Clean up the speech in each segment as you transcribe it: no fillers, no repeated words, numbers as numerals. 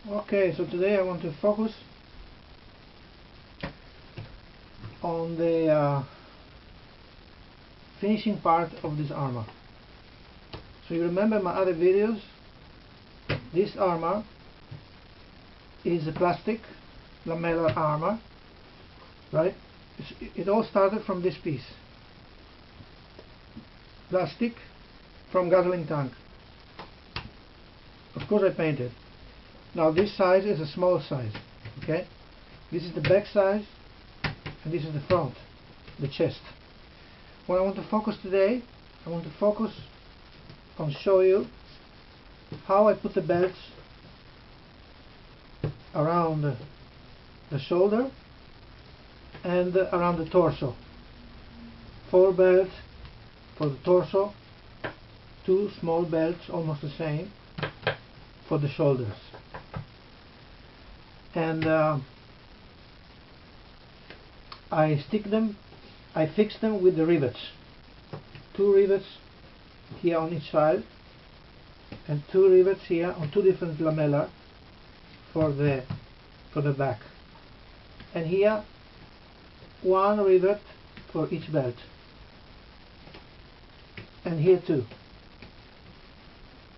Okay, so today I want to focus on the finishing part of this armor. So you remember my other videos, this armor is a plastic Lamellar Armour, right? It all started from this piece, plastic from gasoline tank. Of course I painted. Now this size is a small size, okay? This is the back size and this is the front, the chest. What I want to focus today, I want to focus on show you how I put the belts around the shoulder and around the torso. 4 belts for the torso, 2 small belts almost the same for the shoulders. And I fix them with the rivets. 2 rivets here on each side and 2 rivets here on 2 different lamellar for the back. And here 1 rivet for each belt. And here 2.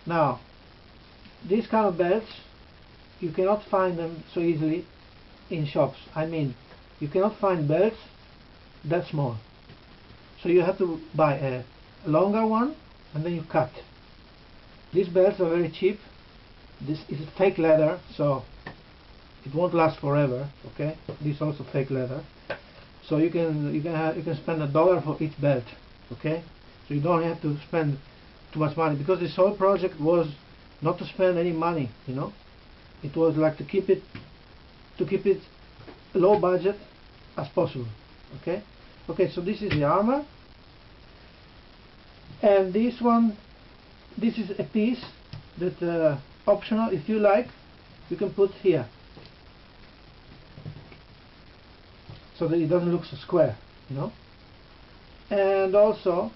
Now, these kind of belts, you cannot find them so easily in shops. I mean, you cannot find belts that small. So you have to buy a longer one and then you cut. These belts are very cheap. This is fake leather, so it won't last forever. Okay, this is also fake leather. So you can spend $1 for each belt. Okay, so you don't have to spend too much money, because this whole project was not to spend any money. You know, it was like to keep it low budget as possible. Okay, so this is the armor, and this is a piece that optional. If you like, you can put here so that it doesn't look so square, you know. And also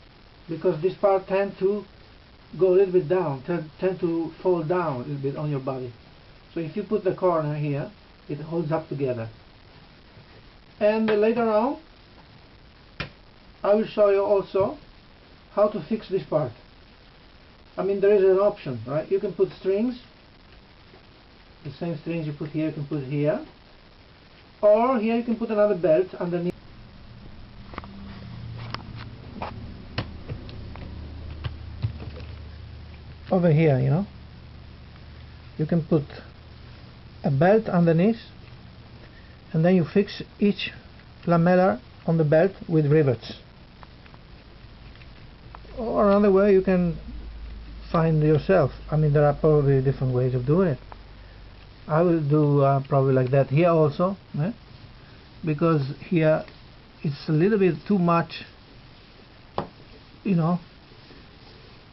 because this part tend to go a little bit down, tend to fall down a little bit on your body. So if you put the corner here, it holds up together. And later on, I will show you also how to fix this part. I mean, there is an option, right? You can put strings, the same strings you put here, you can put here, or here you can put another belt underneath. Over here, you know, you can put a belt underneath, and then you fix each lamellar on the belt with rivets. Or another way you can find yourself. I mean, there are probably different ways of doing it. I will do probably like that here also, because here it's a little bit too much, you know,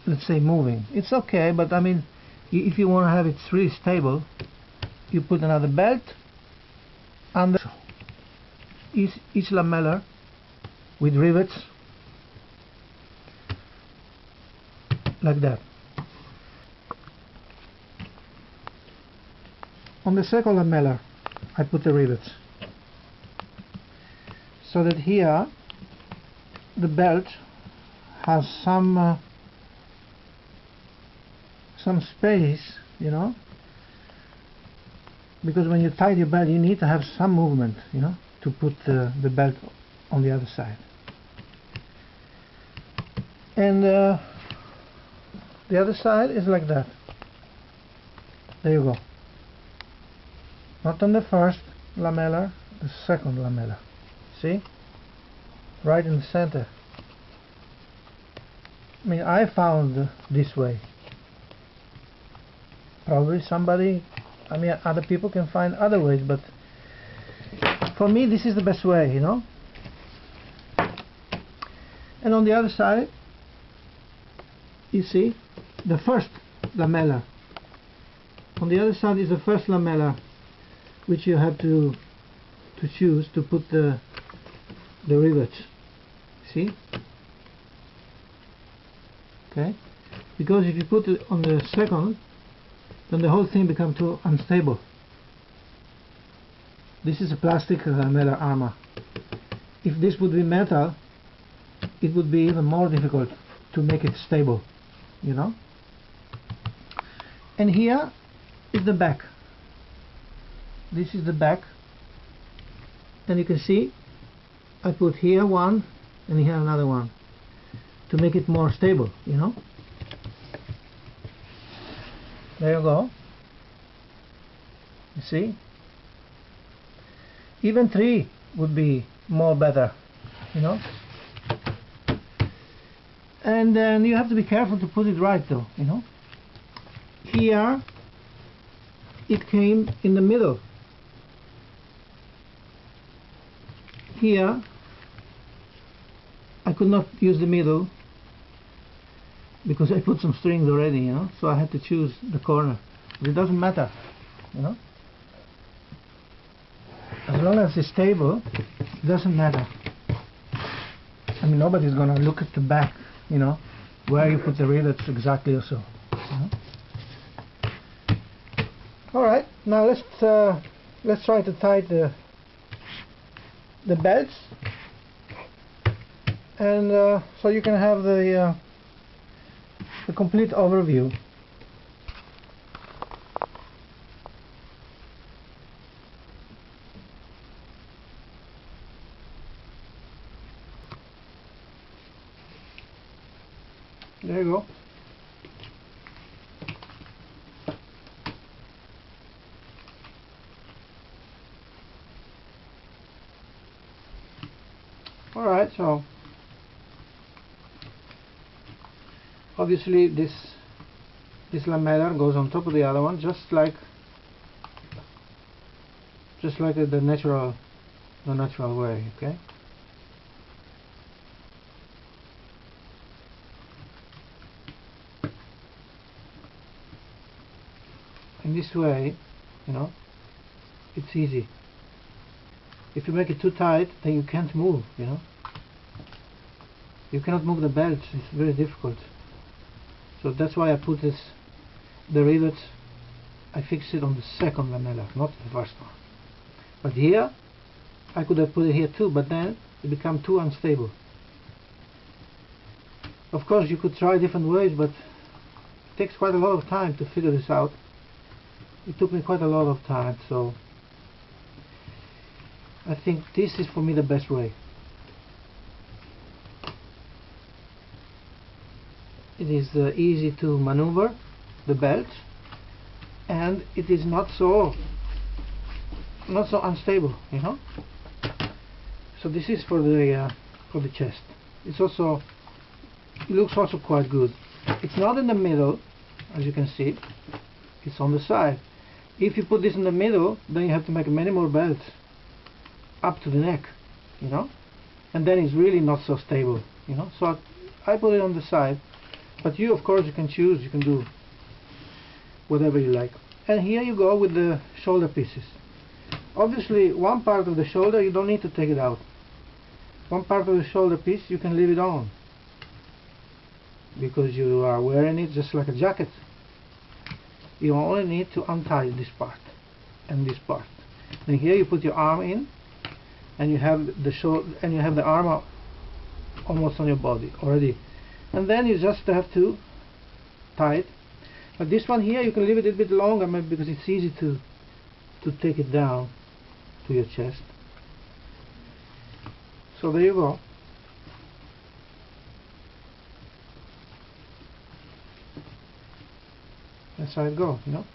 let's say moving. It's okay, but I mean, if you want to have it really stable, you put another belt under each lamellar with rivets like that. On the second lamellar I put the rivets, so that here the belt has some space, you know, because when you tie your belt you need to have some movement, you know, to put the belt on the other side. And the other side is like that. There you go. Not on the first lamellar, the second lamellar. See? Right in the center. I mean, I found this way. Probably somebody, I mean, other people can find other ways, but for me this is the best way, you know. And on the other side, you see the first lamellar. On the other side is the first lamellar, which you have to choose to put the rivets. See? Okay? Because if you put it on the second, then the whole thing becomes too unstable. This is a plastic Lamellar Armour. If this would be metal, it would be even more difficult to make it stable, you know. And here is the back. This is the back, and you can see I put here one and here another one to make it more stable, you know. There you go. You see, even 3 would be more better, you know. And then you have to be careful to put it right though, you know. Here it came in the middle. Here I could not use the middle because I put some strings already, you know, so I had to choose the corner. But it doesn't matter, you know. As long as it's stable, it doesn't matter. I mean, nobody's gonna look at the back, you know, where you put the rivets exactly or so, you know? Alright, now let's try to tie the belts, and so you can have the complete overview. There you go. Alright, so obviously this lamellar goes on top of the other one, just like the natural way, okay? In this way, you know, it's easy. If you make it too tight, then you can't move, you know. You cannot move the belts, it's very difficult. So that's why I put the rivets, I fixed it on the second lamellar, not the first one. But here, I could have put it here too, but then it becomes too unstable. Of course, you could try different ways, but it takes quite a lot of time to figure this out. It took me quite a lot of time, so I think this is for me the best way. It is easy to maneuver the belt, and it is not so unstable, you know. So this is for the chest. It looks also quite good. It's not in the middle, as you can see. It's on the side. If you put this in the middle, then you have to make many more belts up to the neck, you know, and then it's really not so stable, you know. So I put it on the side, but you, of course, you can choose, you can do whatever you like. And here you go with the shoulder pieces. Obviously, one part of the shoulder you don't need to take it out. One part of the shoulder piece you can leave it on because you are wearing it just like a jacket. You only need to untie this part and this part. And here you put your arm in, and you have the shoulder, and you have the armor almost on your body already. And then you just have to tie it. But this one here you can leave it a bit longer, maybe because it's easy to take it down to your chest. So there you go. That's how it goes, you know.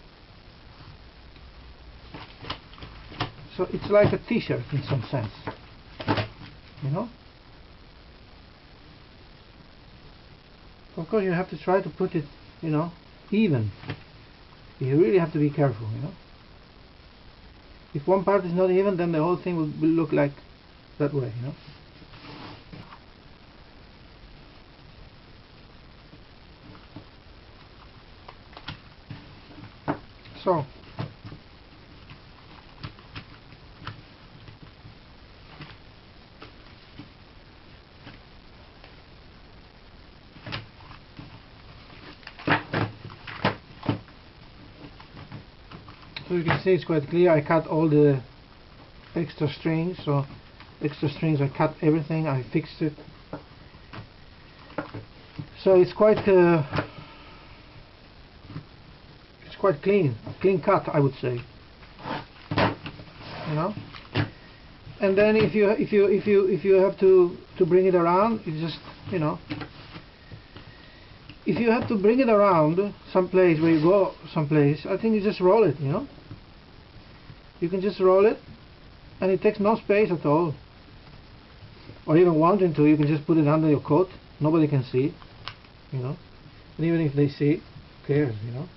So it's like a t-shirt in some sense, you know. Of course, you have to try to put it, you know, even. You really have to be careful, you know. If one part is not even, then the whole thing will look like that way, you know. So you can see it's quite clear. I cut all the extra strings, so extra strings, I cut everything, I fixed it. So it's quite clean cut, I would say. You know. And then if you have to bring it around, you just, you know, if you have to bring it around someplace where you go someplace, I think you just roll it, you know. You can just roll it, and it takes no space at all. Or even wanting to, you can just put it under your coat. Nobody can see, you know. And even if they see, who cares, you know.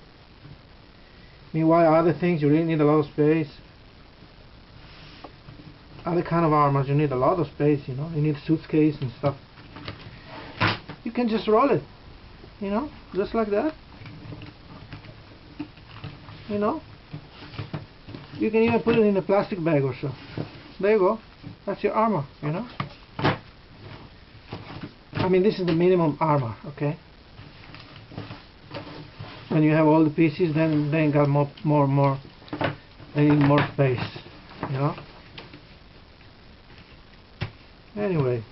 Meanwhile, other things you really need a lot of space. Other kind of armors, you need a lot of space, you know. You need a suitcase and stuff. You can just roll it, you know, just like that. You know. You can even put it in a plastic bag or so. There you go. That's your armor, you know. I mean, this is the minimum armor, okay. When you have all the pieces, then you got more. They need more space, you know. Anyway,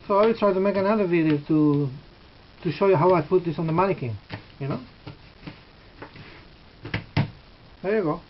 so I will try to make another video to show you how I put this on the mannequin, you know. There you go.